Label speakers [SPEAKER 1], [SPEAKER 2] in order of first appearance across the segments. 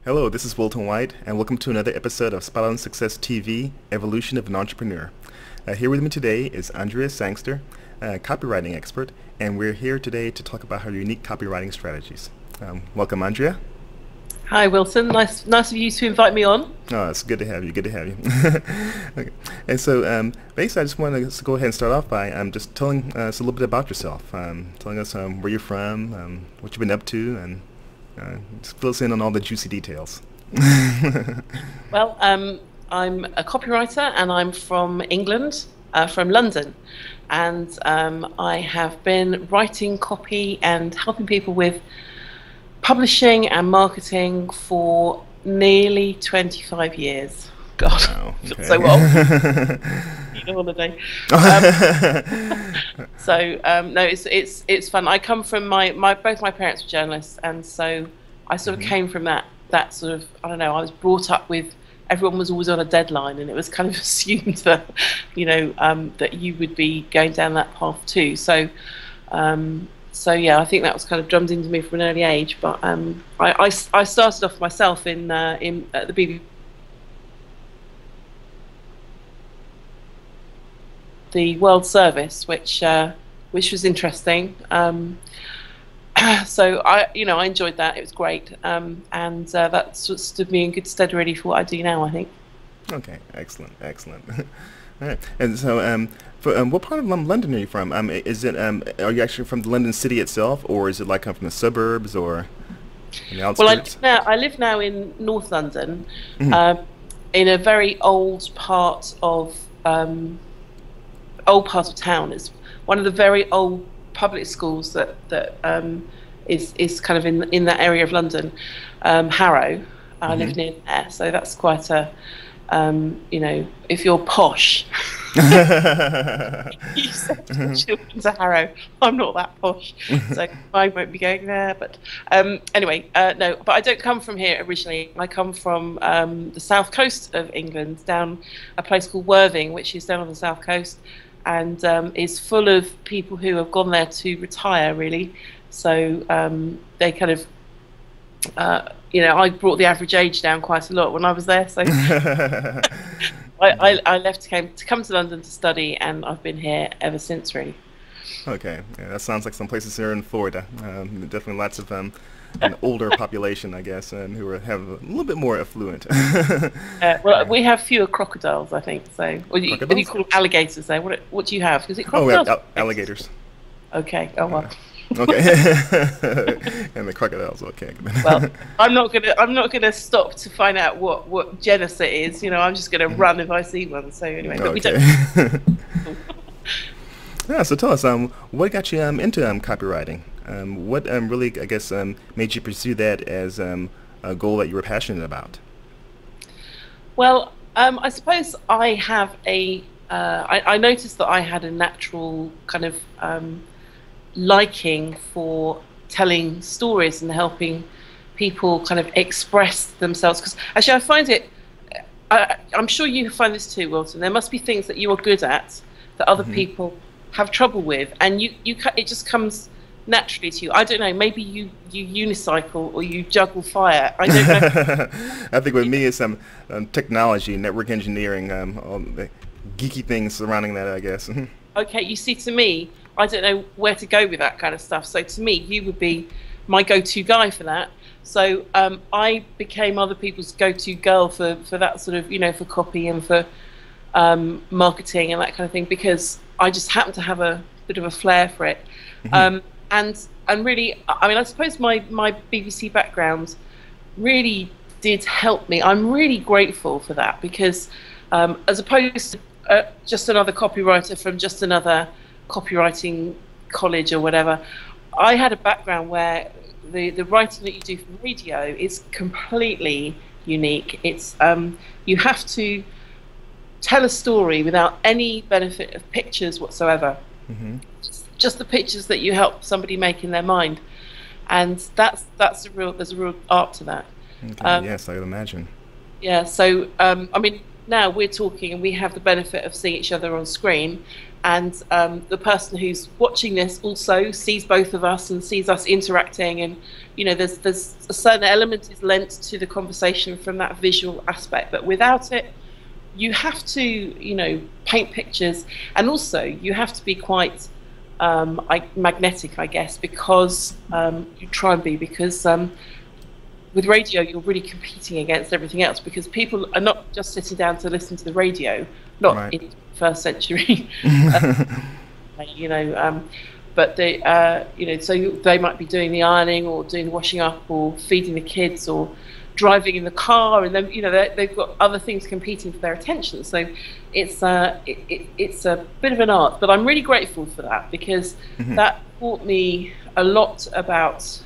[SPEAKER 1] Hello, this is Wilton White, and welcome to another episode of Spot on Success TV, Evolution of an Entrepreneur. Here with me today is Andrea Sangster, a copywriting expert, and we're here today to talk about her unique copywriting strategies. Welcome, Andrea.
[SPEAKER 2] Hi, Wilson. Nice of you to invite me on.
[SPEAKER 1] Oh, it's good to have you. Good to have you. Okay. And so, basically, I just want to go ahead and start off by just telling us a little bit about yourself, telling us where you're from, what you've been up to, and just fill us in on all the juicy details.
[SPEAKER 2] Well, I'm a copywriter, and I'm from England, from London, and I have been writing copy and helping people with publishing and marketing for nearly 25 years. God,
[SPEAKER 1] wow, okay.
[SPEAKER 2] So well. Need a holiday. No, it's fun. I come from both my parents were journalists, and so I sort of came from that sort of, I don't know, I was brought up with everyone was always on a deadline, and it was kind of assumed that that you would be going down that path too. So yeah, I think that was kind of drummed into me from an early age. But I started off myself at the BBC. The World Service, which was interesting. So I enjoyed that. It was great, and that sort of stood me in good stead really for what I do now, I think.
[SPEAKER 1] Okay, excellent. All right, and so what part of London are you from? Is it are you actually from the London city itself, or is it like from the suburbs or in the outskirts?
[SPEAKER 2] Well, I live now in North London, in a very old part of town. It's one of the very old public schools that is kind of in that area of London. Harrow. I live near there, so that's quite a if you're posh, you send your children to Harrow. I'm not that posh, so I won't be going there. But anyway, no. But I don't come from here originally. I come from the south coast of England, down a place called Worthing, which is down on the south coast, and is full of people who have gone there to retire, really. So they kind of, I brought the average age down quite a lot when I was there. So I left to come to London to study, and I've been here ever since, really. Okay,
[SPEAKER 1] yeah, that sounds like some places here in Florida. Definitely lots of an older population, I guess, and who have a little bit more affluent.
[SPEAKER 2] Well, we have fewer crocodiles, I think. So, what do you call them? Alligators there? What do you have? Is it crocodiles?
[SPEAKER 1] Oh, yeah, alligators.
[SPEAKER 2] Okay. Oh well.
[SPEAKER 1] Okay. And the crocodiles. Okay.
[SPEAKER 2] Well, I'm not gonna stop to find out what genus it is. I'm just gonna run if I see one. So anyway, but we don't.
[SPEAKER 1] Yeah. So tell us, what got you into copywriting? What really, I guess, made you pursue that as a goal that you were passionate about?
[SPEAKER 2] Well, I suppose I have I noticed that I had a natural kind of liking for telling stories and helping people kind of express themselves. Because actually, I find it. I'm sure you find this too, Wilton. There must be things that you are good at that other people have trouble with, and it just comes naturally to you. I don't know, maybe you unicycle or you juggle fire. I don't know.
[SPEAKER 1] I think with me it's some technology, network engineering, all the geeky things surrounding that, I guess.
[SPEAKER 2] Okay, you see, to me, I don't know where to go with that kind of stuff. So to me, you would be my go-to guy for that. So I became other people's go-to girl for that sort of, for copy and for marketing and that kind of thing, because I just happen to have a bit of a flair for it. And really, I mean, I suppose my BBC background really did help me. I'm really grateful for that, because as opposed to just another copywriter from just another copywriting college or whatever, I had a background where the writing that you do for radio is completely unique. It's you have to tell a story without any benefit of pictures whatsoever. Just the pictures that you help somebody make in their mind, and there's a real art to that.
[SPEAKER 1] Okay, yes, I would imagine.
[SPEAKER 2] Yeah, so I mean, now we're talking and we have the benefit of seeing each other on screen, and the person who's watching this also sees both of us and sees us interacting, and there's a certain element is lent to the conversation from that visual aspect. But without it, you have to paint pictures, and also you have to be quite magnetic, I guess, because you try and be, because with radio you're really competing against everything else, because people are not just sitting down to listen to the radio, not
[SPEAKER 1] right.
[SPEAKER 2] in the first century. But they so they might be doing the ironing or doing the washing up or feeding the kids or driving in the car, and then they've got other things competing for their attention. So it's a bit of an art, but I'm really grateful for that, because that taught me a lot about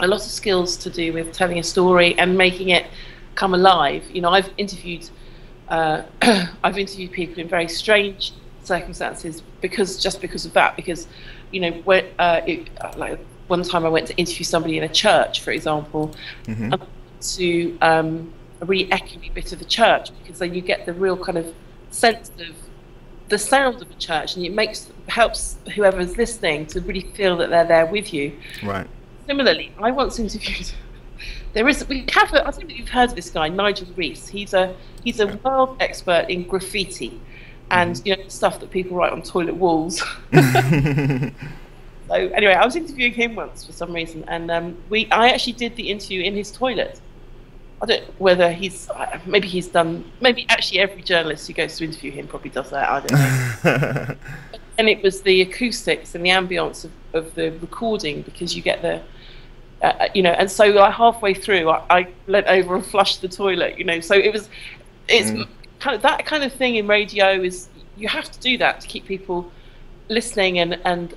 [SPEAKER 2] a lot of skills to do with telling a story and making it come alive. I've interviewed people in very strange circumstances because of that, because like one time I went to interview somebody in a church, for example, to a really echoey bit of the church, because then you get the real kind of sense of the sound of the church, and it helps whoever's listening to really feel that they're there with you.
[SPEAKER 1] Right.
[SPEAKER 2] Similarly, I once interviewed. I don't know if you've heard of this guy, Nigel Rees. He's a world expert in graffiti, and stuff that people write on toilet walls. So anyway, I was interviewing him once for some reason, and I actually did the interview in his toilet. I don't know whether maybe actually every journalist who goes to interview him probably does that, I don't know. And it was the acoustics and the ambience of the recording, because you get the and so halfway through I leant over and flushed the toilet, so it's kind of that kind of thing in radio. Is you have to do that to keep people listening and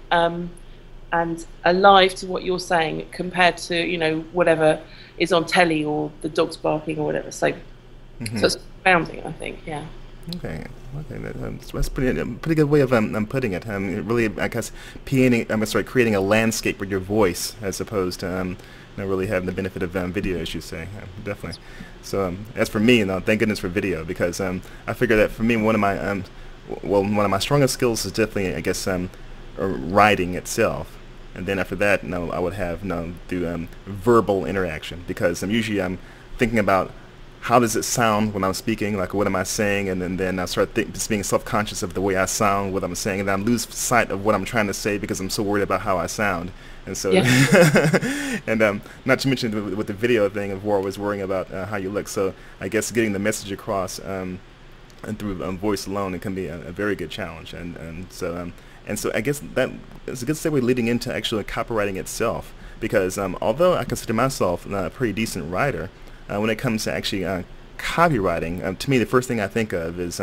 [SPEAKER 2] alive to what you're saying, compared to whatever is on telly or the dogs barking or whatever. So so it's grounding, I think. Yeah.
[SPEAKER 1] Okay, that's pretty good way of putting it. Really, I guess, creating a landscape with your voice, as opposed to really having the benefit of video, as you say. Definitely. So as for me, thank goodness for video, because I figure that for me, one of my strongest skills is definitely, I guess, writing itself. And then after that, I would have do verbal interaction, because I'm thinking about how does it sound when I'm speaking, like what am I saying, and then I start just being self-conscious of the way I sound, what I'm saying, and then I lose sight of what I'm trying to say because I'm so worried about how I sound. And so, and not to mention with the video thing of where I was worrying about how you look. So I guess getting the message across and through voice alone, it can be a very good challenge. And so I guess that is a good segue leading into actually copywriting itself, because although I consider myself a pretty decent writer, when it comes to actually copywriting, to me the first thing I think of is,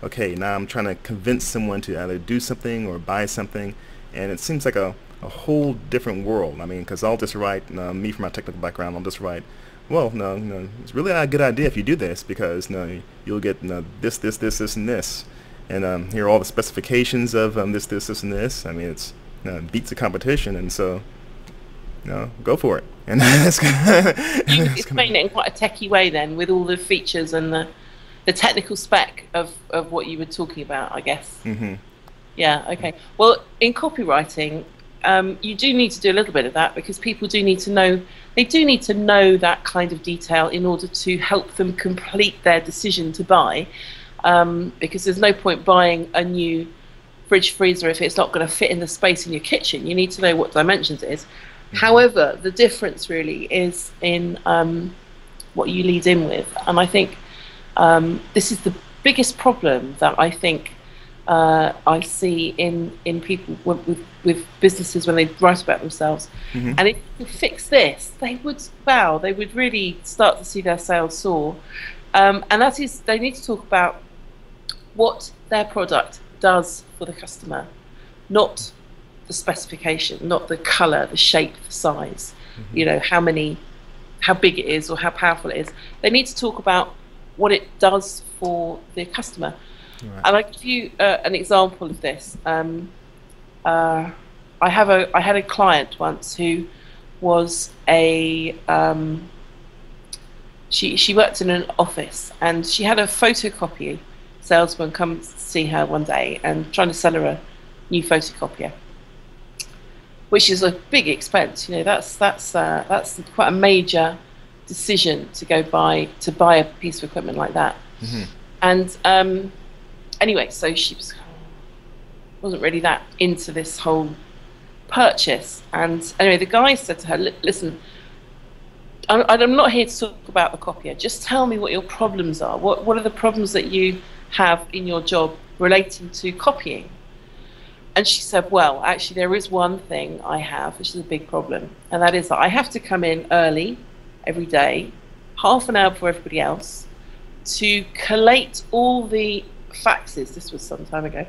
[SPEAKER 1] okay, now I'm trying to convince someone to either do something or buy something, and it seems like a whole different world. I mean, because I'll just write, me from my technical background, I'll just write, well, no, it's really not a good idea if you do this, because you'll get this, and this, and here are all the specifications of this, and this. I mean, it's beats the competition, and so go for it. And that's
[SPEAKER 2] you explain it in quite a techie way then, with all the features and the technical spec of what you were talking about, I guess. Yeah, okay. Well, in copywriting, you do need to do a little bit of that, because people do need to know, that kind of detail in order to help them complete their decision to buy, because there's no point buying a new fridge freezer if it's not going to fit in the space in your kitchen. You need to know what dimensions it is. However, the difference really is in what you lead in with, and I think this is the biggest problem that I think I see in people with businesses when they write about themselves. And if you fix this, they would really start to see their sales soar. And that is, they need to talk about what their product does for the customer, not the specification, not the color, the shape, the size, how big it is or how powerful it is. They need to talk about what it does for the customer. Right. And I'll give you an example of this. I had a client once who was she worked in an office, and she had a photocopy salesman come see her one day and trying to sell her a new photocopier, which is a big expense. You know, that's quite a major decision to buy a piece of equipment like that. And anyway, so she wasn't really that into this whole purchase. And anyway, the guy said to her, listen, I'm not here to talk about the copier. Just tell me what your problems are. What are the problems that you have in your job relating to copying? And she said, well, actually, there is one thing I have, which is a big problem. And that is that I have to come in early every day, half an hour before everybody else, to collate all the faxes. This was some time ago.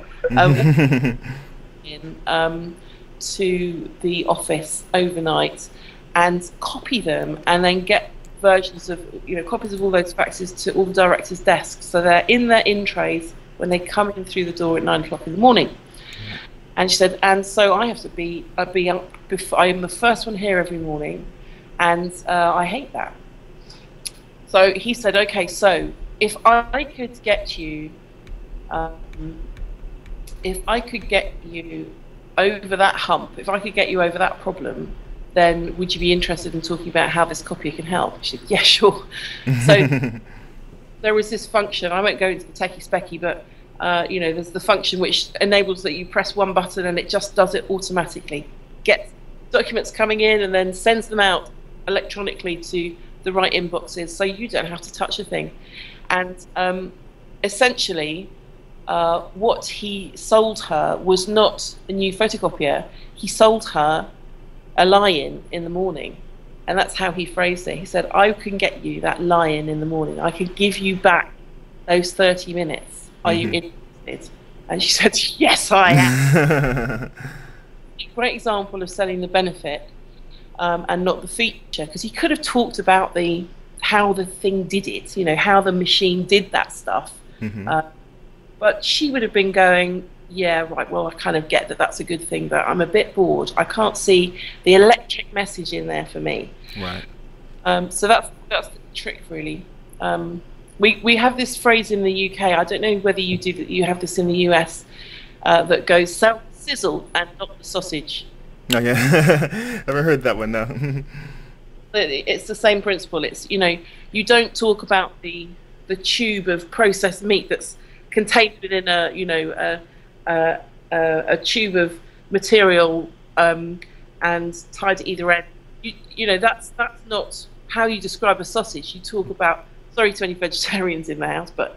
[SPEAKER 2] To the office overnight and copy them, and then get versions of, copies of all those faxes to all the directors' desks, so they're in their in trays when they come in through the door at 9 o'clock in the morning. And she said, and so I have to be up before, I am the first one here every morning, and I hate that. So he said, okay, so if I could get you over that hump, if I could get you over that problem, then would you be interested in talking about how this copier can help? She said, yeah, sure. So there was this function, I won't go into the techie specky, but there's the function which enables that you press one button and it just does it automatically. Gets documents coming in and then sends them out electronically to the right inboxes, so you don't have to touch a thing. And essentially, what he sold her was not a new photocopier. He sold her a lie-in in the morning, and that's how he phrased it. He said, I can get you that lie-in in the morning. I can give you back those 30 minutes. Are you interested? And she said, yes, I am. A great example of selling the benefit and not the feature, because he could have talked about how the thing did it, how the machine did that stuff. But she would have been going, yeah, right, well, I kind of get that that's a good thing, but I'm a bit bored. I can't see the electric message in there for me. Right. So that's the trick, really. We have this phrase in the UK, I don't know whether you have this in the US, that goes, sell the sizzle and not the sausage.
[SPEAKER 1] Oh, yeah. Never heard that one, no.
[SPEAKER 2] It's the same principle. It's, you don't talk about the tube of processed meat that's contained within a tube of material and tied at either end. That's not how you describe a sausage. You talk about, sorry to any vegetarians in the house, but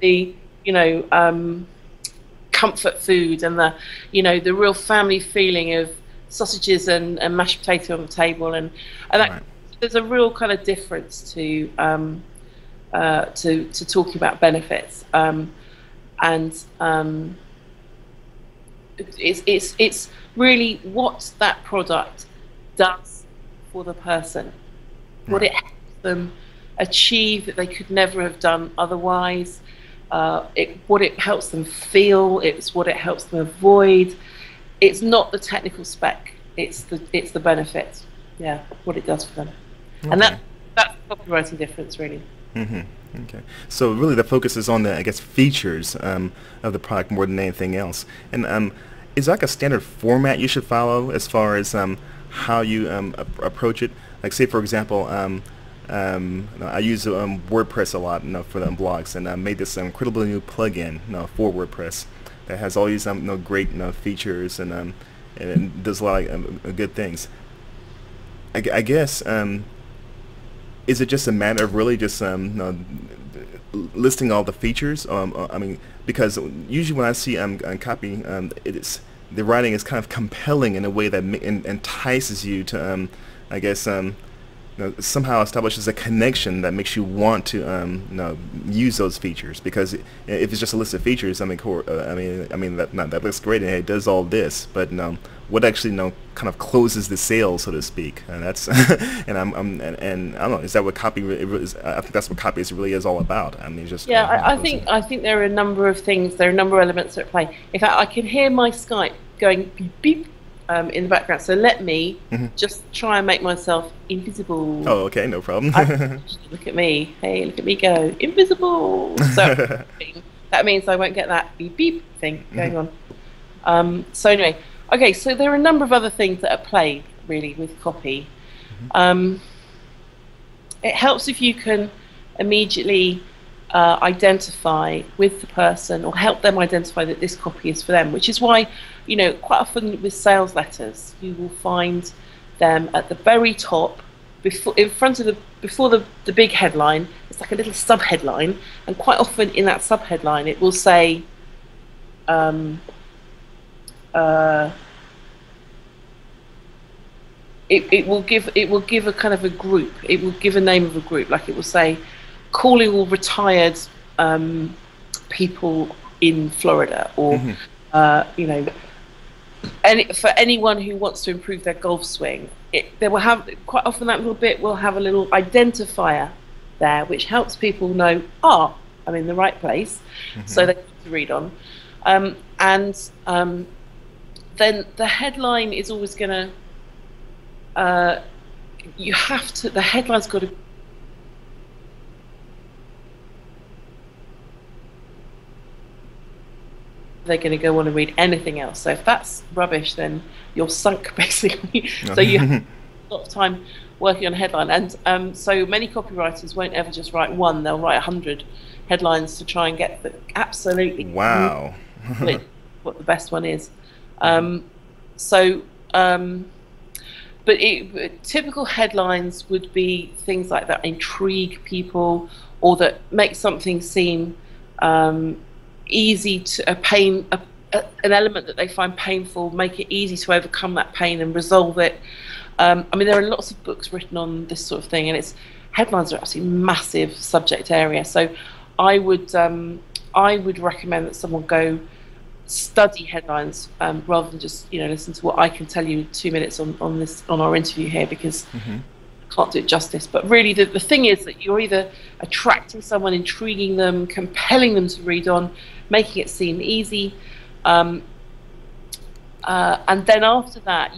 [SPEAKER 2] the comfort food and the real family feeling of sausages and mashed potato on the table, and that, right. There's a real kind of difference to talking about benefits, it's really what that product does for the person, right. What it helps them achieve that they could never have done otherwise, what it helps them feel, it's what it helps them avoid. It's not the technical spec, it's the benefit, yeah, what it does for them. Okay. And that's the copywriting difference, really.
[SPEAKER 1] Okay, so really the focus is on the, I guess, features of the product more than anything else. And is there like a standard format you should follow as far as how you approach it? Like, say for example, I use WordPress a lot, for the blogs, and I made this incredible new plugin, for WordPress that has all these great features and does a lot of good things. I guess. Is it just a matter of really just listing all the features? I mean, because usually when I see copy, the writing is kind of compelling in a way that entices you to, I guess, somehow establishes a connection that makes you want to use those features. Because if it's just a list of features, that looks great and it does all this, but what actually kind of closes the sale, so to speak, and that's and I don't know, is that what copy is? I think that's what copy really is all about. I mean, just
[SPEAKER 2] I think there are a number of things, there are a number of elements at play. In fact, I can hear my Skype going beep beep in the background. So let me just try and make myself invisible.
[SPEAKER 1] Oh, okay, no problem.
[SPEAKER 2] Look at me. Hey, look at me go. Invisible. So that means I won't get that beep beep thing going on. So anyway, okay, so there are a number of other things that are played really with copy. It helps if you can immediately identify with the person, or help them identify that this copy is for them, which is why, you know, quite often with sales letters you will find them at the very top, before the big headline. It's like a little sub headline, and quite often in that sub headline it will say it will give a kind of a group. It will give a name of a group, like it will say calling all retired people in Florida, or you know, for anyone who wants to improve their golf swing. They will have, quite often that little bit will have a little identifier there, which helps people know, I'm in the right place, so they have to read on. Then the headline is always going to, the headline's got to they're going to go on and read anything else. So if that's rubbish, then you're sunk, basically. So you have a lot of time working on a headline, and so many copywriters won't ever just write one. They'll write 100 headlines to try and get the absolutely
[SPEAKER 1] what
[SPEAKER 2] the best one is. But typical headlines would be things like that intrigue people, or that make something seem easy to an element that they find painful, make it easy to overcome that pain and resolve it. I mean, there are lots of books written on this sort of thing, and headlines are absolutely massive subject area. So I would recommend that someone go study headlines rather than just, you know, listen to what I can tell you in 2 minutes on our interview here, because I can't do it justice. But really the thing is that you're either attracting someone, intriguing them, compelling them to read on, making it seem easy, and then after that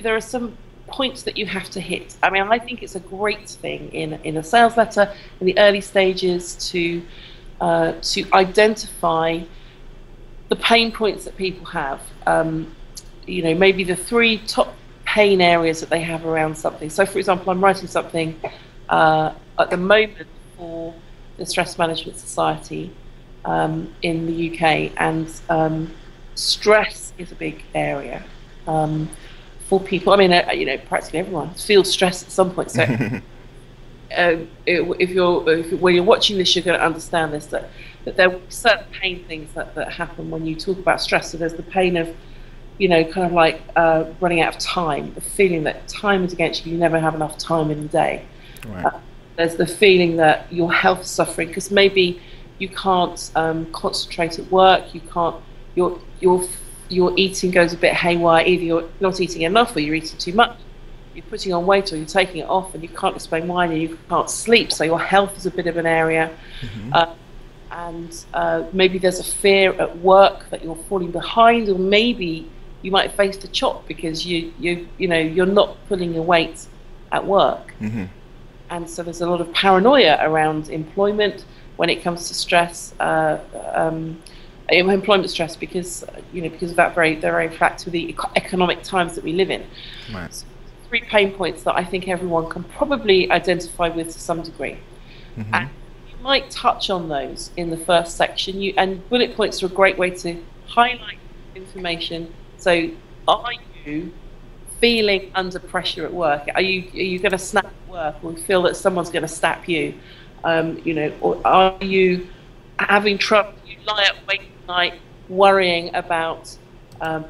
[SPEAKER 2] there are some points that you have to hit. I mean, I think it's a great thing in a sales letter in the early stages to identify the pain points that people have. You know, maybe the 3 top pain areas that they have around something. So, for example, I'm writing something at the moment for the Stress Management Society in the UK, and stress is a big area for people. I mean, you know, practically everyone feels stress at some point. So, when you're watching this, you're going to understand this, that there are certain pain things that happen when you talk about stress. So there's the pain of, you know, kind of like running out of time, the feeling that time is against you, you never have enough time in the day. Right. There's the feeling that your health is suffering because maybe you can't concentrate at work, you can't, your eating goes a bit haywire, either you're not eating enough or you're eating too much, you're putting on weight or you're taking it off and you can't explain why, and you can't sleep, so your health is a bit of an area. And maybe there's a fear at work that you're falling behind, or maybe you might face the chop because you're not pulling your weight at work. And so there's a lot of paranoia around employment when it comes to stress, employment stress, because of that very fact of the economic times that we live in.
[SPEAKER 1] Right.
[SPEAKER 2] So 3 pain points that I think everyone can probably identify with to some degree. And you might touch on those in the first section. And bullet points are a great way to highlight information. So, are you feeling under pressure at work? Are you going to snap at work, or feel that someone's going to snap you? Or are you having trouble? You lie awake at night worrying about blah,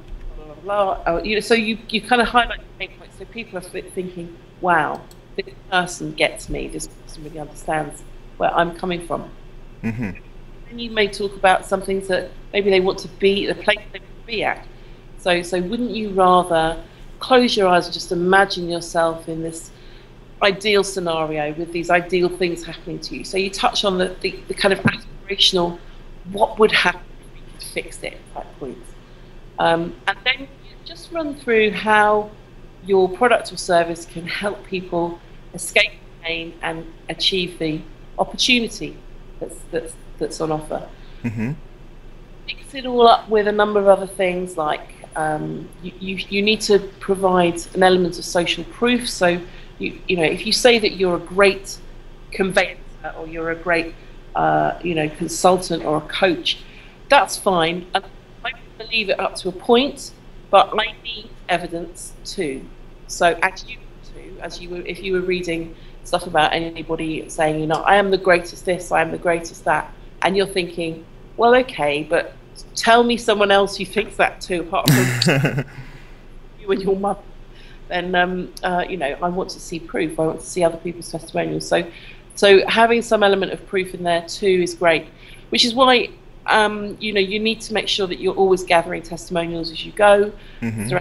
[SPEAKER 2] blah, blah. So you kind of highlight the pain points, so people are thinking, wow, this person gets me, this person really understands where I'm coming from. And you may talk about some things that maybe they want to be, the place they want to be at. So wouldn't you rather close your eyes and just imagine yourself in this ideal scenario with these ideal things happening to you? So you touch on the kind of aspirational, what would happen if we could fix it type points. And then just run through how your product or service can help people escape pain and achieve the opportunity that's on offer.
[SPEAKER 1] Mm-hmm.
[SPEAKER 2] Mix it all up with a number of other things, like you need to provide an element of social proof. So you know, if you say that you're a great conveyancer or you're a great consultant or a coach, that's fine, and I believe it up to a point, but I need evidence too. So if you were reading stuff about anybody saying, you know, I am the greatest this, I am the greatest that, and you're thinking, well, okay, but tell me someone else who thinks that too, apart from you and your mother. Then I want to see proof. I want to see other people's testimonials. So having some element of proof in there too is great, which is why you need to make sure that you're always gathering testimonials as you go, with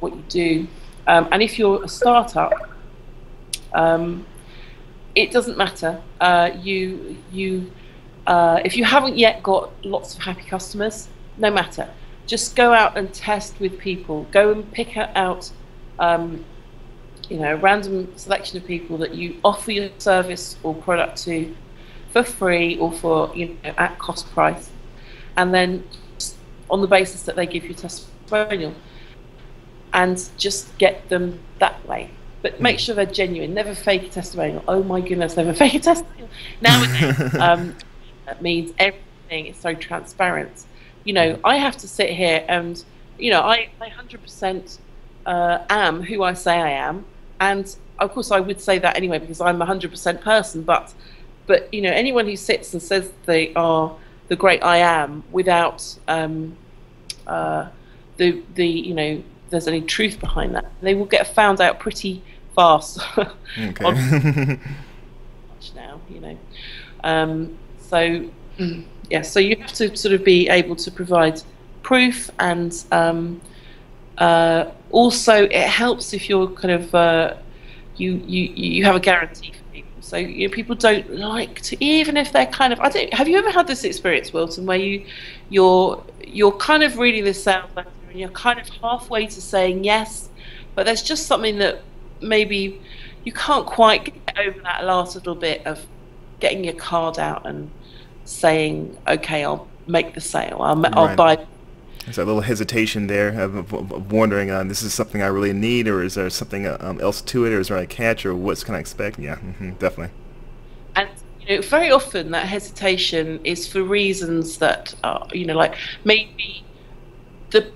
[SPEAKER 2] what you do. And if you're a startup, it doesn't matter. If you haven't yet got lots of happy customers, no matter. Just go out and test with people. Go and pick out, a random selection of people that you offer your service or product to for free or for, at cost price, and then on the basis that they give you a testimonial, and just get them that way. But make sure they're genuine. Never fake a testimonial. Oh my goodness, never fake a testimonial. Nowadays, that means everything is so transparent. I have to sit here and, I 100% am who I say I am. And of course I would say that anyway, because I'm a 100% person, but anyone who sits and says they are the great I am without there's any truth behind that, they will get found out pretty fast.
[SPEAKER 1] Okay.
[SPEAKER 2] Now, so you have to sort of be able to provide proof, and also it helps if you're kind of you have a guarantee for people. So people don't like to, even if they're kind of, have you ever had this experience, Wilton, where you're kind of reading this sales letter and you're kind of halfway to saying yes, but there's just something that maybe you can't quite get over, that last little bit of getting your card out and saying, okay, I'll make the sale, I'll buy.
[SPEAKER 1] There's a little hesitation there of wondering, this is something I really need, or is there something else to it, or is there a catch, or what's can I expect? Yeah, definitely.
[SPEAKER 2] And very often that hesitation is for reasons that are, like maybe the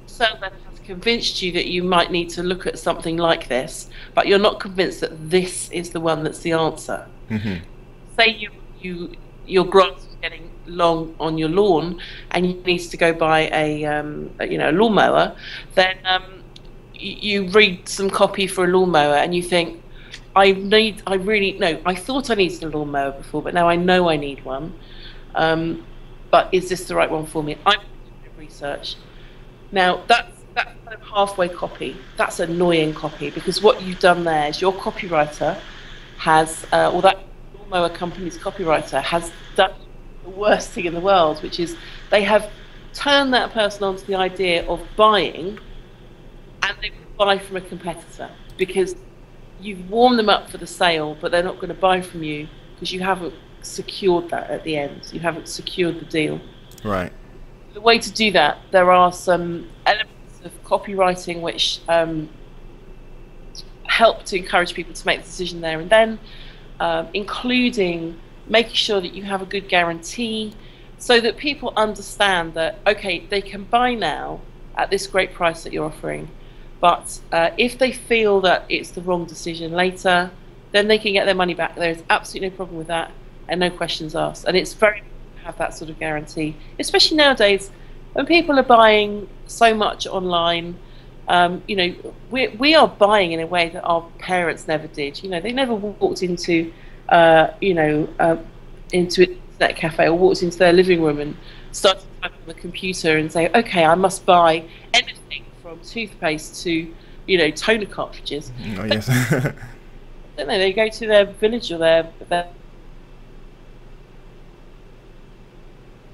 [SPEAKER 2] sales letter has convinced you that you might need to look at something like this, but you're not convinced that this is the one that's the answer. Say your grass is getting long on your lawn and you need to go buy a lawnmower, then you read some copy for a lawnmower and you think, I thought I needed a lawnmower before, but now I know I need one, but is this the right one for me? I'm doing research. Now that's kind of halfway copy. That's annoying copy, because what you've done there is your copywriter has, or that lawnmower company's copywriter has done the worst thing in the world, which is they have turned that person onto the idea of buying, and they will buy from a competitor because you've warmed them up for the sale, but they're not going to buy from you because you haven't secured that at the end. You haven't secured the deal. Right. The way to do that, there are some elements of copywriting which help to encourage people to make the decision there and then, including making sure that you have a good guarantee so that people understand that, okay, they can buy now at this great price that you're offering, but if they feel that it's the wrong decision later, then they can get their money back. There's absolutely no problem with that and no questions asked. And it's very important to have that sort of guarantee, especially nowadays when people are buying so much online. We are buying in a way that our parents never did. They never walked into into an internet cafe or walked into their living room and started typing on the computer and say, okay, I must buy anything from toothpaste to, toner cartridges.
[SPEAKER 1] Oh, yes.
[SPEAKER 2] Don't they? They go to their village or their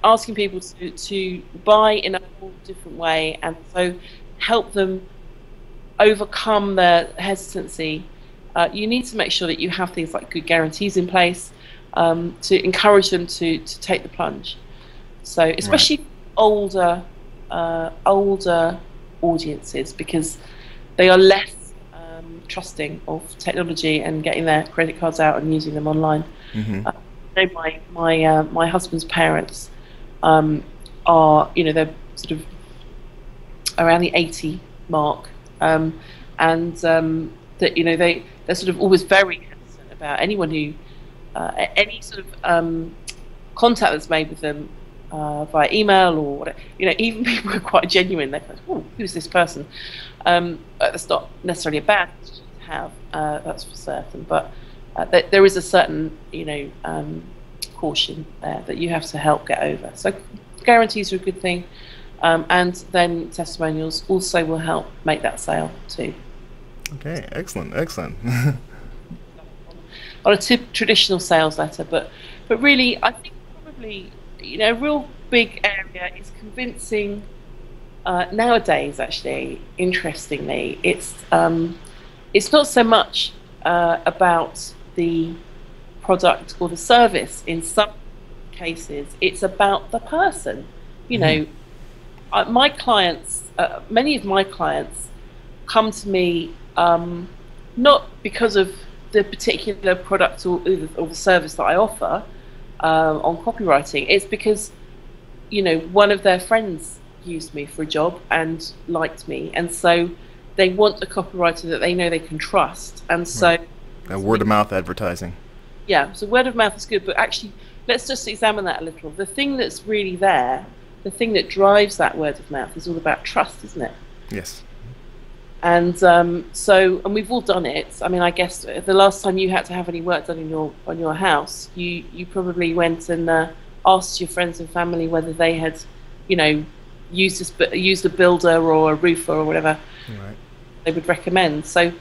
[SPEAKER 2] asking people to buy in a whole different way, and so help them overcome their hesitancy. You need to make sure that you have things like good guarantees in place to encourage them to take the plunge. So especially older audiences, because they are less trusting of technology and getting their credit cards out and using them online. I know my husband's parents are, they're sort of around the 80 mark, and that they're sort of always very hesitant about anyone who any sort of contact that's made with them via email or whatever. Even people who are quite genuine, they're like, oh, who's this person? That's not necessarily a bad thing to have, that's for certain, but there is a certain caution there that you have to help get over. So guarantees are a good thing, and then testimonials also will help make that sale too.
[SPEAKER 1] Okay, excellent.
[SPEAKER 2] On a traditional sales letter, but really, I think probably a real big area is convincing. Nowadays, actually, interestingly, it's not so much about the product or the service. In some cases, it's about the person. My clients, many of my clients, come to me not because of the particular product or the service that I offer on copywriting. It's because one of their friends used me for a job and liked me, and so they want a copywriter that they know they can trust, and so
[SPEAKER 1] word of mouth advertising.
[SPEAKER 2] Yeah, so word of mouth is good, but actually let's just examine that a little. The thing that's really there, the thing that drives that word of mouth, is all about trust, isn't it?
[SPEAKER 1] Yes.
[SPEAKER 2] And and we've all done it. I mean, I guess the last time you had to have any work done on your house, you probably went and asked your friends and family whether they had, used a builder or a roofer or whatever they would recommend. So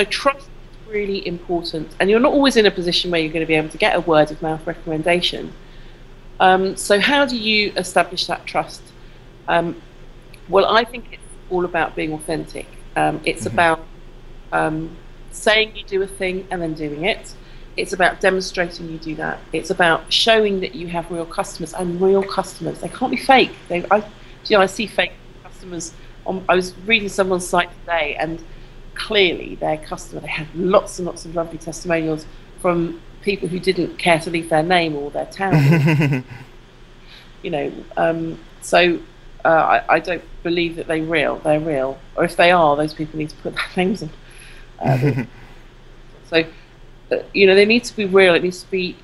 [SPEAKER 2] trust is really important, and you're not always in a position where you're going to be able to get a word of mouth recommendation. So how do you establish that trust? Well, I think it's all about being authentic. It's about saying you do a thing and then doing it. It's about demonstrating you do that. It's about showing that you have real customers, and real customers, they can't be fake. I see fake customers. I was reading someone's site today, and clearly their customer, they had lots and lots of lovely testimonials from people who didn't care to leave their name or their town. So I don't believe that they're real, or if they are, those people need to put their names on. So they need to be real. It needs to be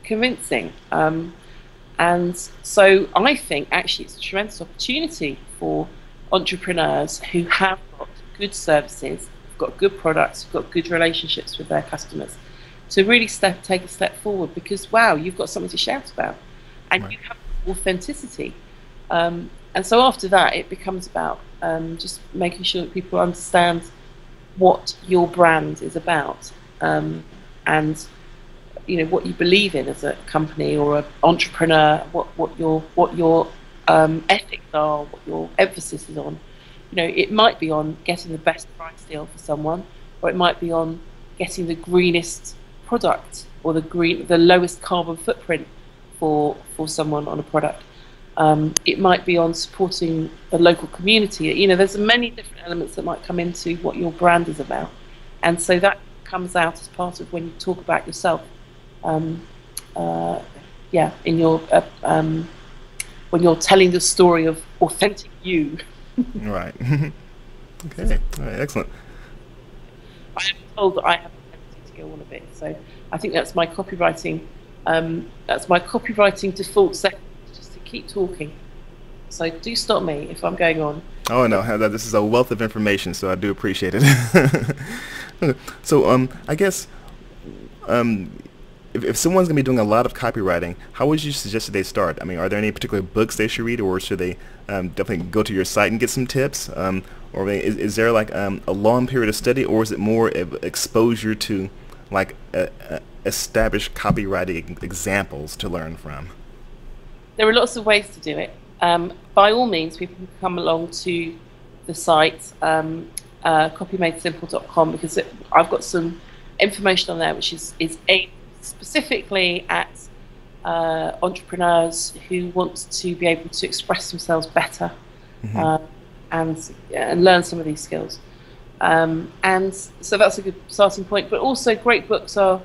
[SPEAKER 2] convincing, and so I think actually it's a tremendous opportunity for entrepreneurs who have got good services, got good products, got good relationships with their customers, to really take a step forward, because wow, you've got something to shout about, and you have authenticity. And so after that, it becomes about just making sure that people understand what your brand is about, and what you believe in as a company or an entrepreneur, what your ethics are, what your emphasis is on. It might be on getting the best price deal for someone, or it might be on getting the greenest product or the lowest carbon footprint for someone on a product. It might be on supporting the local community. There's many different elements that might come into what your brand is about, and so that comes out as part of when you talk about yourself. In your when you're telling the story of authentic you.
[SPEAKER 1] Right. Okay. All right. Excellent.
[SPEAKER 2] I am told that I have a tendency to go on a bit, so I think that's my copywriting. That's my copywriting default setting, just to keep talking. So do stop me if I'm going on.
[SPEAKER 1] Oh no, this is a wealth of information, so I do appreciate it. So I guess if someone's going to be doing a lot of copywriting, how would you suggest that they start? I mean, are there any particular books they should read, or should they definitely go to your site and get some tips? Or is there like a long period of study, or is it more of exposure to like established copywriting examples to learn from?
[SPEAKER 2] there are lots of ways to do it. By all means, people can come along to the site, copymadesimple.com, because I've got some information on there which is aimed specifically at entrepreneurs who want to be able to express themselves better, and learn some of these skills. And so that's a good starting point. But also great books are,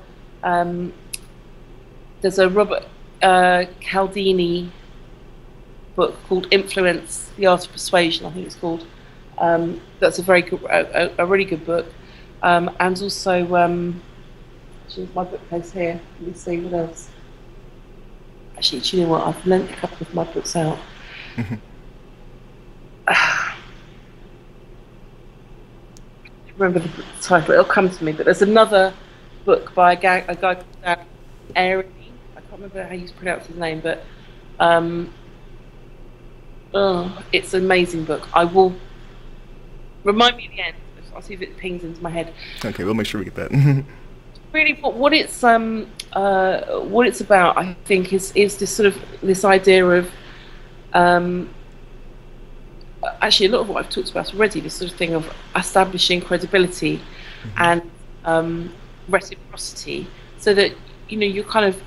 [SPEAKER 2] there's a Robert Cialdini book called Influence, The Art of Persuasion, I think it's called. That's a very good, a really good book. And also, actually, my bookcase here. Let me see what else. Actually, do you know what? I've lent a couple of my books out. Remember the title, it'll come to me. But there's another book by a guy called Harrington. I can't remember how you pronounce his name, but it's an amazing book. I will remind me at the end. I'll see if it pings into my head.
[SPEAKER 1] Okay, we'll make sure we get that.
[SPEAKER 2] Really, what it's about, I think, is this sort of this idea of actually a lot of what I've talked about already. This sort of thing of establishing credibility and reciprocity, so that you're kind of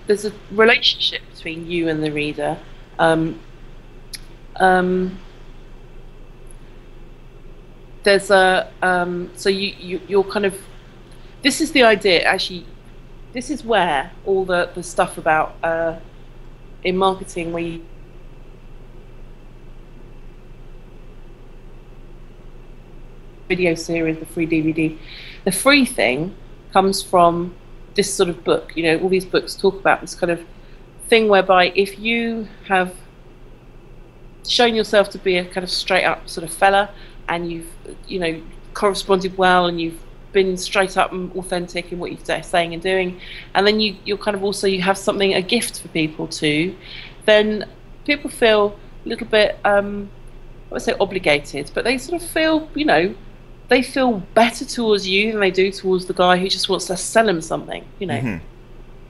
[SPEAKER 2] there's a relationship between you and the reader. There's a so you're kind of, this is the idea, actually. This is where all the stuff about in marketing, where you video series, the free DVD, the free thing comes from this sort of book. All these books talk about this kind of thing whereby if you have shown yourself to be a kind of straight up sort of fella, and you've corresponded well, and you've been straight up and authentic in what you're saying and doing, and then you're kind of also, you have something, a gift for people too, then people feel a little bit I would say obligated, but they sort of feel they feel better towards you than they do towards the guy who just wants to sell them something.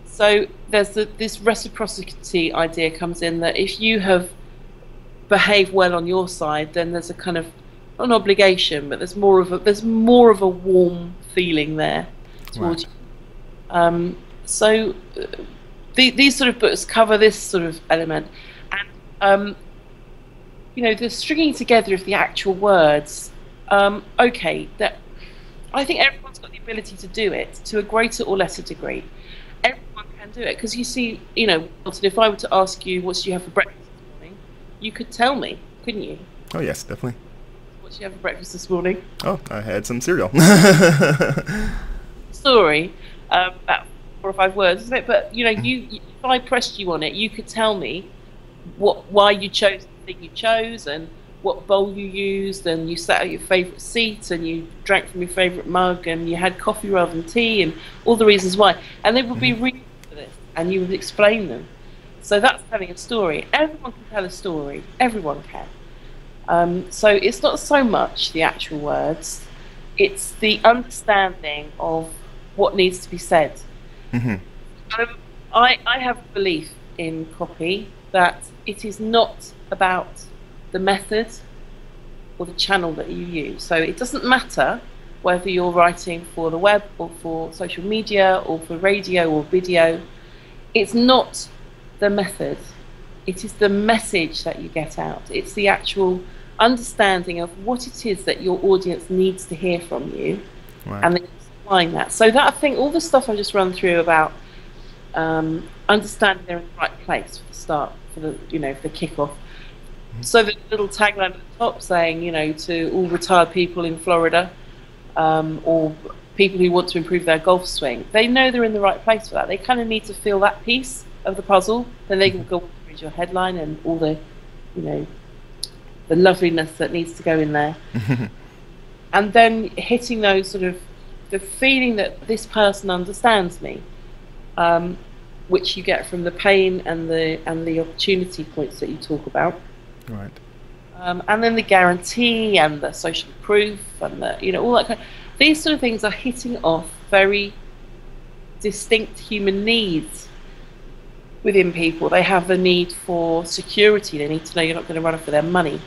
[SPEAKER 2] So there's this reciprocity idea comes in, that if you have behaved well on your side, then there's a kind of, not an obligation, but there's more of a warm feeling there towards you. So these sort of books cover this sort of element, and the stringing together of the actual words. Okay, that I think everyone's got the ability to do it to a greater or lesser degree. Everyone can do it, because you see, if I were to ask you, what did you have for breakfast this morning, you could tell me, couldn't you?
[SPEAKER 1] Oh yes, definitely.
[SPEAKER 2] What did you have for breakfast this morning?
[SPEAKER 1] Oh, I had some cereal.
[SPEAKER 2] Story, about 4 or 5 words, isn't it? But if I pressed you on it, you could tell me why you chose the thing you chose, and what bowl you used, and you sat at your favourite seat, and you drank from your favourite mug, and you had coffee rather than tea, and all the reasons why. And there would be reasons for this, and you would explain them. So that's telling a story. Everyone can tell a story. Everyone can. So it's not so much the actual words, it's the understanding of what needs to be said. I have a belief in copy that it is not about the method or the channel that you use. So it doesn't matter whether you're writing for the web or for social media or for radio or video. It's not the method, it is the message that you get out. It's the actual understanding of what it is that your audience needs to hear from you, and then applying that. So that, I think, all the stuff I just run through about understanding they're in the right place for the start, for the for the kickoff. So the little tagline at the top saying, to all retired people in Florida, or people who want to improve their golf swing, they know they're in the right place for that. They kind of need to feel that piece of the puzzle, then they can go read your headline and all the, the loveliness that needs to go in there. And then hitting those sort of, the feeling that this person understands me, which you get from the pain and the opportunity points that you talk about.
[SPEAKER 1] Right.
[SPEAKER 2] And then the guarantee and the social proof and the, all that kind of, these sort of things are hitting off very distinct human needs within people. They have the need for security. They need to know you're not going to run off with their money.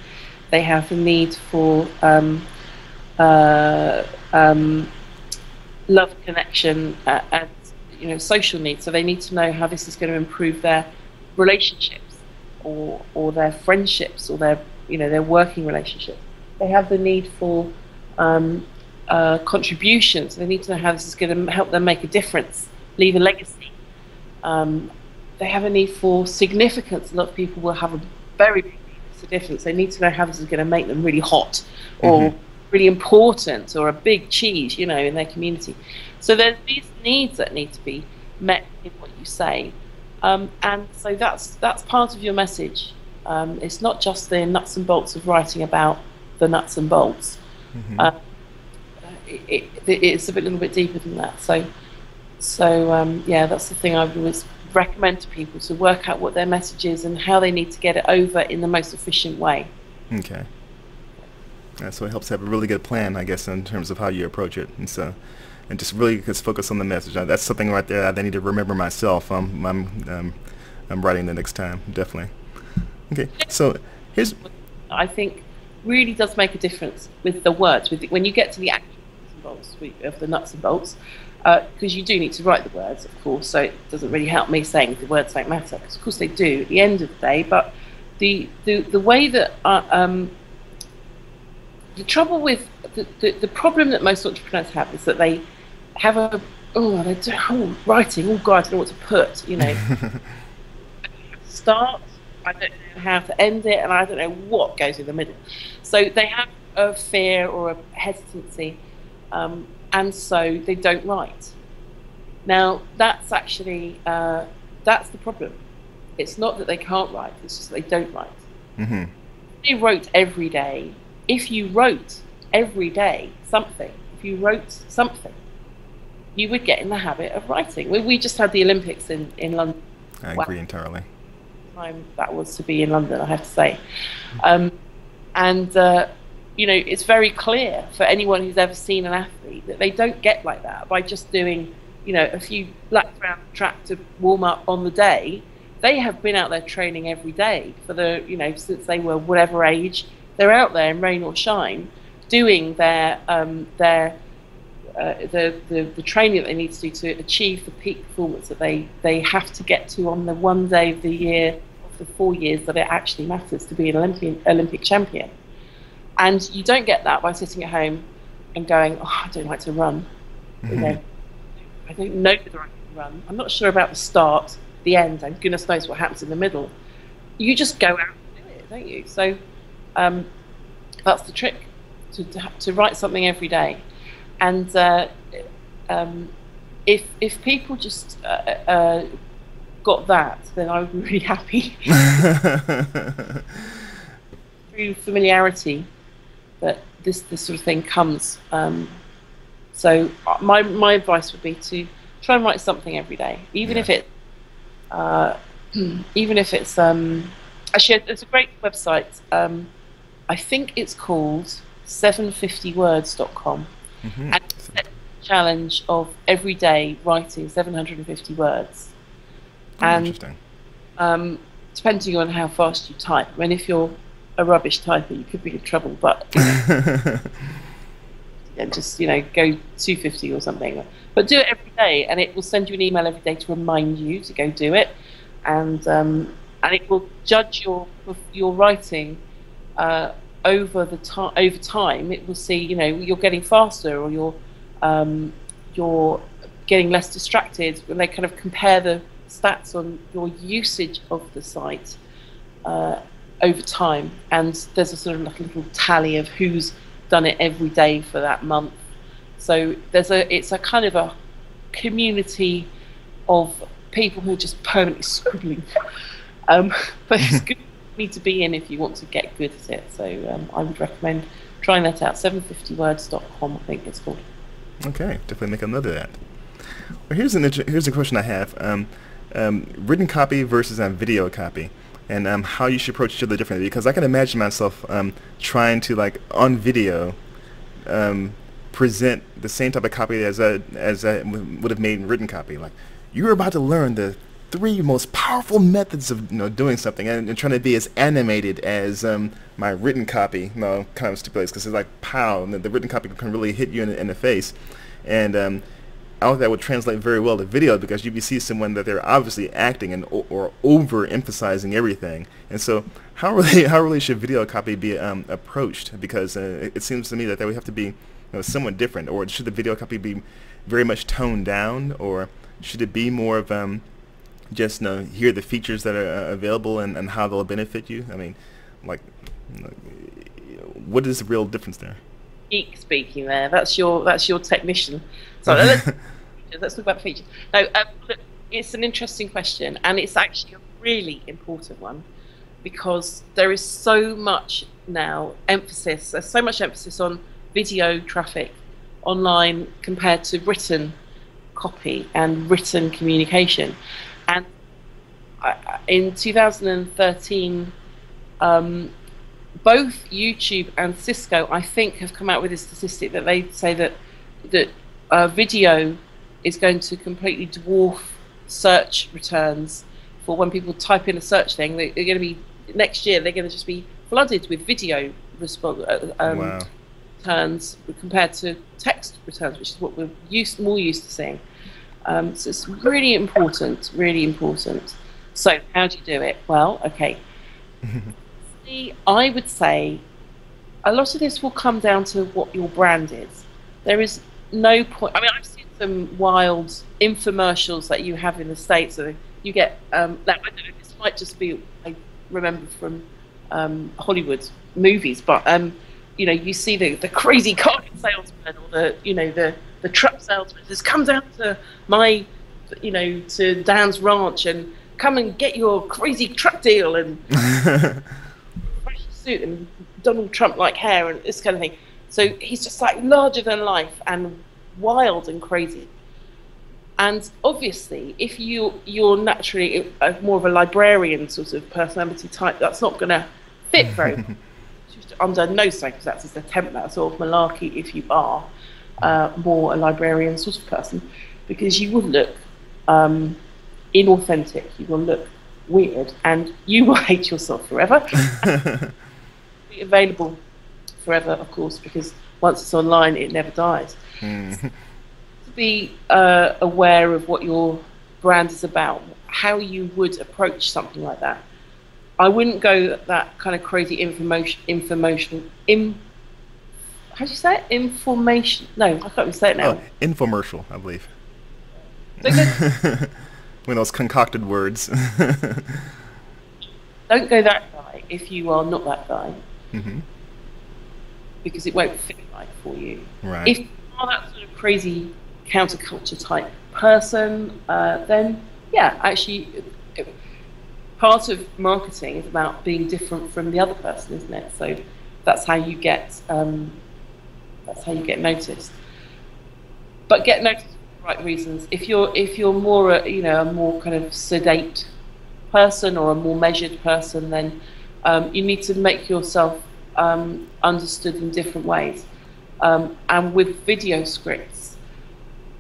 [SPEAKER 2] They have the need for love, connection, and social needs. So they need to know how this is going to improve their relationships, or their friendships, or their working relationships. They have the need for contributions. They need to know how this is going to help them make a difference, leave a legacy. They have a need for significance. A lot of people will have a very big need for difference. They need to know how this is going to make them really hot, or really important, or a big cheese, in their community. So there's these needs that need to be met in what you say, and so that's part of your message. It's not just the nuts and bolts of writing about the nuts and bolts. It's a little bit deeper than that. So yeah, that's the thing I would always recommend to people, to work out what their message is and how they need to get it over in the most efficient way.
[SPEAKER 1] Okay. So it helps have a really good plan, I guess, in terms of how you approach it, and just really just focus on the message. That's something right there that I need to remember myself. I'm writing the next time, definitely. Okay, so here's,
[SPEAKER 2] I think, really does make a difference with the words. When you get to the actual nuts and bolts of the nuts and bolts, because you do need to write the words, of course. So it doesn't really help me saying the words don't matter, because of course they do at the end of the day. But the way that the trouble with the problem that most entrepreneurs have is that they have writing. Oh God, I don't know what to put. Start. I don't know how to end it, and I don't know what goes in the middle. So they have a fear or a hesitancy, and so they don't write. Now that's actually that's the problem. It's not that they can't write; it's just that they don't write. If you wrote every day, you would get in the habit of writing. We just had the Olympics in London.
[SPEAKER 1] I agree entirely.
[SPEAKER 2] Time that was to be in London, I have to say, it's very clear for anyone who's ever seen an athlete that they don't get like that by just doing a few laps around the track to warm up on the day. They have been out there training every day for since they were whatever age. They're out there in rain or shine, doing the training that they need to do to achieve the peak performance that they have to get to on the one day of the year, of the 4 years that it actually matters to be an Olympic champion. And you don't get that by sitting at home and going, oh, I don't like to run. I don't know whether I can run. I'm not sure about the start, the end, and goodness knows what happens in the middle. You just go out and do it, don't you? So that's the trick, to write something every day. And if people just got that, then I would be really happy. Through familiarity, that this sort of thing comes. So my advice would be to try and write something every day, even if it's actually, there's a great website. I think it's called 750words.com. And it's a challenge of every day writing 750 words.
[SPEAKER 1] Interesting.
[SPEAKER 2] Depending on how fast you type. I mean, if you're a rubbish typer, you could be in trouble, but just go 250 or something. But do it every day, and it will send you an email every day to remind you to go do it, and it will judge your writing over time. It will see you're getting faster, or you're getting less distracted. When they kind of compare the stats on your usage of the site over time, and there's a sort of like a little tally of who's done it every day for that month. So it's a kind of a community of people who are just permanently scribbling. But it's good need to be in if you want to get good at it. So I would recommend trying that out. 750words.com, I think it's called.
[SPEAKER 1] Okay, definitely make a note of that. Well, here's a question I have: written copy versus video copy, and how you should approach each other differently. Because I can imagine myself trying to, like, on video, present the same type of copy as I would have made in written copy. Like, you're about to learn the three most powerful methods of doing something, and trying to be as animated as my written copy kind of stipulates, because it's like pow, and the written copy can really hit you in the face, and I don't think that would translate very well to video, because you see someone that they're obviously acting and or overemphasizing everything. And so how really should video copy be approached? Because it seems to me that would have to be somewhat different. Or should the video copy be very much toned down, or should it be more of just here are the features that are available and how they'll benefit you? I mean, like, what is the real difference there?
[SPEAKER 2] Geek speaking there. That's your technician. So let's talk about features. No, look, it's an interesting question, and it's actually a really important one, because there is so much now emphasis. There's so much emphasis on video traffic online compared to written copy and written communication. And in 2013, both YouTube and Cisco, I think, have come out with a statistic that they say that video is going to completely dwarf search returns. For when people type in a search thing, they're going to be, next year, they're going to just be flooded with video
[SPEAKER 1] Wow.
[SPEAKER 2] returns compared to text returns, which is what we're more used to seeing. So it's really important, really important. So how do you do it? Well, okay. I would say a lot of this will come down to what your brand is. There is no point. I mean, I've seen some wild infomercials that you have in the States. So you get that. I don't know, this might just be, I remember from Hollywood movies, but you see the crazy car salesman, or the truck salesman has come down to my, to Dan's ranch and come and get your crazy truck deal, and fresh suit and Donald Trump-like hair and this kind of thing. So he's just like larger than life and wild and crazy. And obviously, if you're naturally more of a librarian sort of personality type, that's not going to fit very well. Under no circumstances attempt that sort of malarkey if you are more a librarian sort of person, because you will look inauthentic, you will look weird, and you will hate yourself forever. Be available forever, of course, because once it's online, it never dies. To be aware of what your brand is about, how you would approach something like that. I wouldn't go that kind of crazy how do you say it? Information. No, I can't even say it now.
[SPEAKER 1] Oh, infomercial, I believe.
[SPEAKER 2] So
[SPEAKER 1] One of those concocted words.
[SPEAKER 2] don't go that guy if you are not that guy.
[SPEAKER 1] Mm-hmm.
[SPEAKER 2] Because it won't fit right for you.
[SPEAKER 1] Right.
[SPEAKER 2] If you are that sort of crazy counterculture type person, then yeah, actually, part of marketing is about being different from the other person, isn't it? So that's how you get noticed. But get noticed for the right reasons. If you're more a more kind of sedate person or a more measured person, then you need to make yourself understood in different ways. And with video scripts,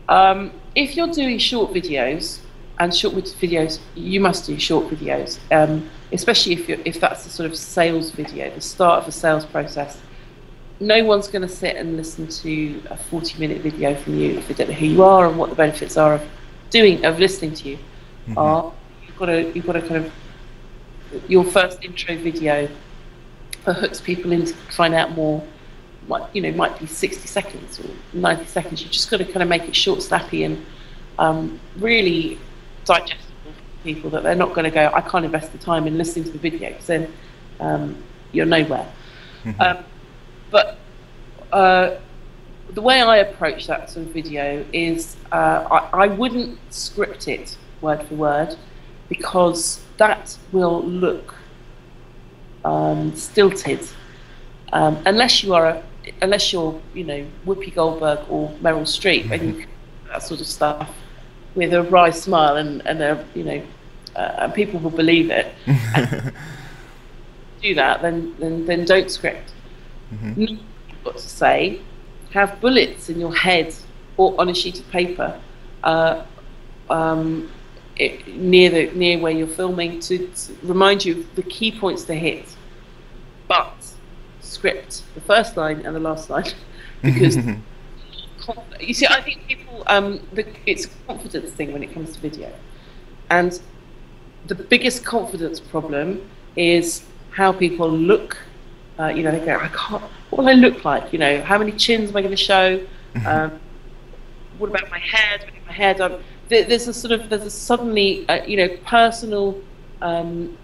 [SPEAKER 2] if you're doing short videos, and short videos, you must do short videos, especially if that's the sort of sales video, the start of a sales process. No one's going to sit and listen to a 40-minute video from you if they don't know who you are and what the benefits are of listening to you. Mm-hmm. You've got to kind of, your first intro video hooks people in to find out more. Might be 60 seconds or 90 seconds. You've just got to kind of make it short, snappy, and really digestible for people, that they're not going to go, I can't invest the time in listening to the video, because then you're nowhere. Mm-hmm. But the way I approach that sort of video is I wouldn't script it word for word, because that will look stilted, unless you're Whoopi Goldberg or Meryl Streep, and you can do that sort of stuff with a wry smile and and people will believe it. And do that, then don't script. Mm-hmm. You've got to say, have bullets in your head or on a sheet of paper, near where you're filming to remind you of the key points to hit. But script the first line and the last line, because you see, I think people it's a confidence thing when it comes to video, and the biggest confidence problem is how people look. You know, they go, I can't. What will I look like? You know, how many chins am I going to show? What about my hair? Do I get my hair done? There's a suddenly you know, personal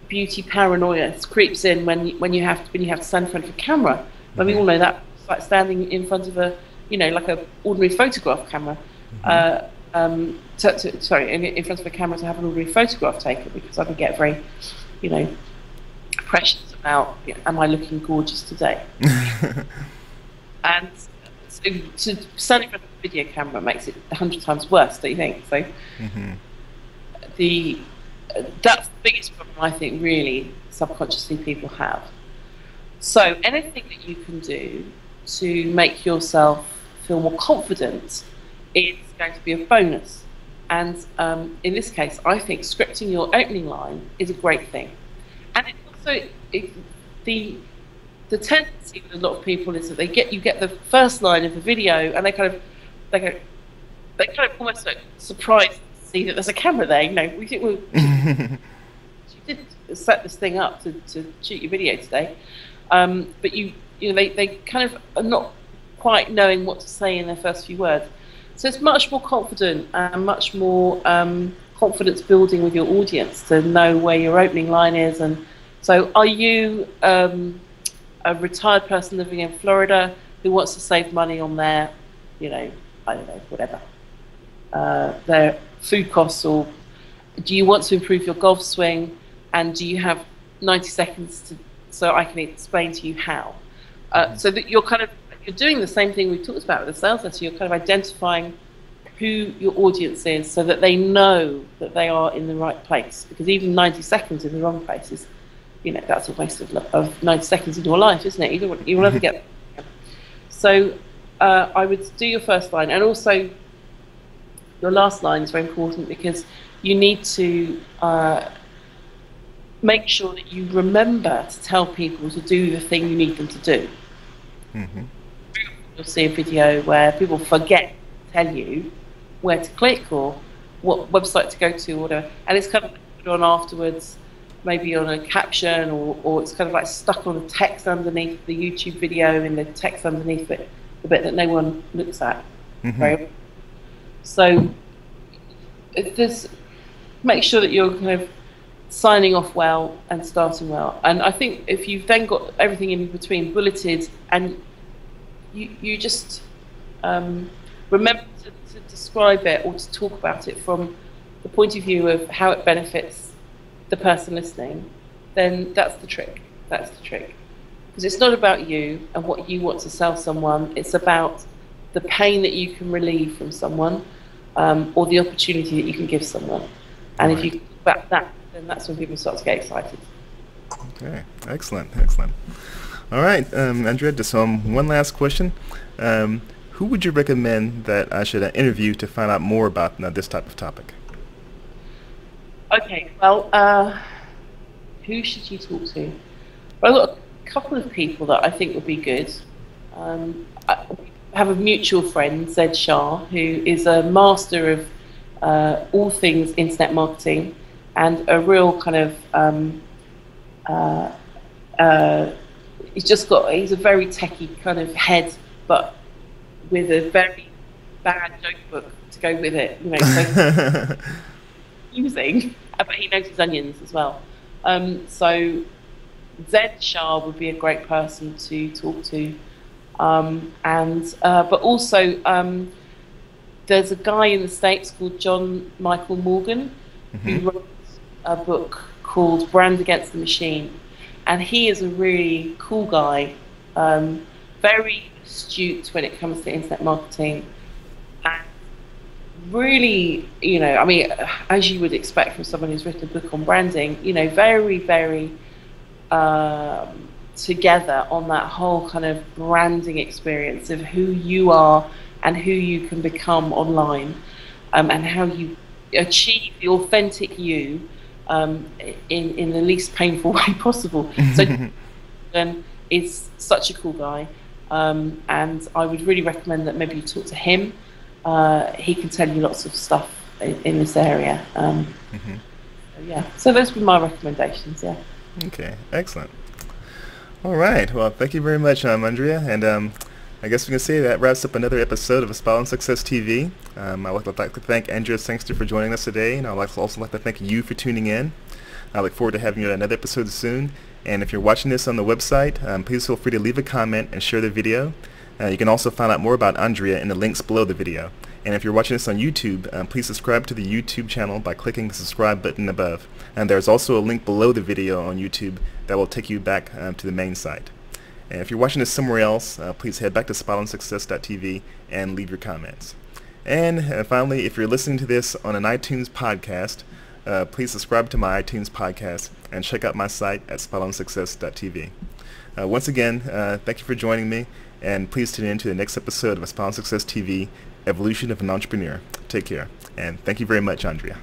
[SPEAKER 2] beauty paranoia creeps in when you have to stand in front of a camera. But we all know that it's like standing in front of a, you know, like a ordinary photograph camera. Sorry, in front of a camera to have an ordinary photograph taken, because I can get very, you know, precious about, you know, am I looking gorgeous today? And so to stand in front of a video camera makes it 100 times worse, don't you think? So that's the biggest problem I think really subconsciously people have. So anything that you can do to make yourself feel more confident is going to be a bonus. And in this case, I think scripting your opening line is a great thing. And it also, the tendency with a lot of people is that you get the first line of the video and they kind of almost like surprised to see that there's a camera there. You know, we think, well, you did set this thing up to shoot your video today, but you know they kind of are not quite knowing what to say in their first few words. So it's much more confident and much more confidence building with your audience to know where your opening line is. And so, are you a retired person living in Florida who wants to save money on their, you know, I don't know, whatever, their food costs, or do you want to improve your golf swing, and do you have 90 seconds so I can explain to you how? So that you're doing the same thing we talked about with the sales letter. You're kind of identifying who your audience is so that they know that they are in the right place, because even 90 seconds in the wrong place is, you know, that's a waste of 90 seconds in your life, isn't it? You will never get that. So I would do your first line, and also your last line is very important, because you need to make sure that you remember to tell people to do the thing you need them to do. You'll see a video where people forget to tell you where to click or what website to go to or whatever, and it's kind of put on afterwards, maybe on a caption, or it's kind of like stuck on the text underneath the YouTube video, and the text underneath it, the bit that no one looks at. So make sure that you're kind of signing off well and starting well. And I think if you've then got everything in between bulleted, and you just remember to describe it or to talk about it from the point of view of how it benefits the person listening, then that's the trick. That's the trick. Because it's not about you and what you want to sell someone, it's about the pain that you can relieve from someone, or the opportunity that you can give someone. And if you think about that, then that's when people start to get excited.
[SPEAKER 1] Okay, excellent, excellent. All right, Andrea, just one last question. Who would you recommend that I should interview to find out more about this type of topic?
[SPEAKER 2] Okay, well, who should you talk to? Well, I've got a couple of people that I think would be good. I have a mutual friend, Zed Shah, who is a master of all things internet marketing, and a real kind of he's a very techie kind of head, but with a very bad notebook to go with it, you know, so using, but he knows his onions as well. So Zed Shah would be a great person to talk to, but also there's a guy in the States called John Michael Morgan, who wrote a book called Brand Against the Machine, and he is a really cool guy, very astute when it comes to internet marketing, and really, you know, I mean, as you would expect from someone who's written a book on branding, you know, very, very together on that whole kind of branding experience of who you are and who you can become online, and how you achieve the authentic you in the least painful way possible. So is such a cool guy, and I would really recommend that maybe you talk to him. He can tell you lots of stuff in this area. So those would be my recommendations. Yeah.
[SPEAKER 1] Okay, excellent. All right. Well, thank you very much, Andrea. And I guess we can say that wraps up another episode of Spotlight on Success TV. I would like to thank Andrea Sangster for joining us today, and I'd also like to thank you for tuning in. I look forward to having you on another episode soon. And if you're watching this on the website, please feel free to leave a comment and share the video. You can also find out more about Andrea in the links below the video. And if you're watching this on YouTube, please subscribe to the YouTube channel by clicking the subscribe button above. And there's also a link below the video on YouTube that will take you back to the main site. And if you're watching this somewhere else, please head back to spotlinesuccess.tv and leave your comments. And finally, if you're listening to this on an iTunes podcast, please subscribe to my iTunes podcast and check out my site at spotlinesuccess.tv. Once again, thank you for joining me, and please tune in to the next episode of Spotlight on Success TV, Evolution of an Entrepreneur. Take care, and thank you very much, Andrea.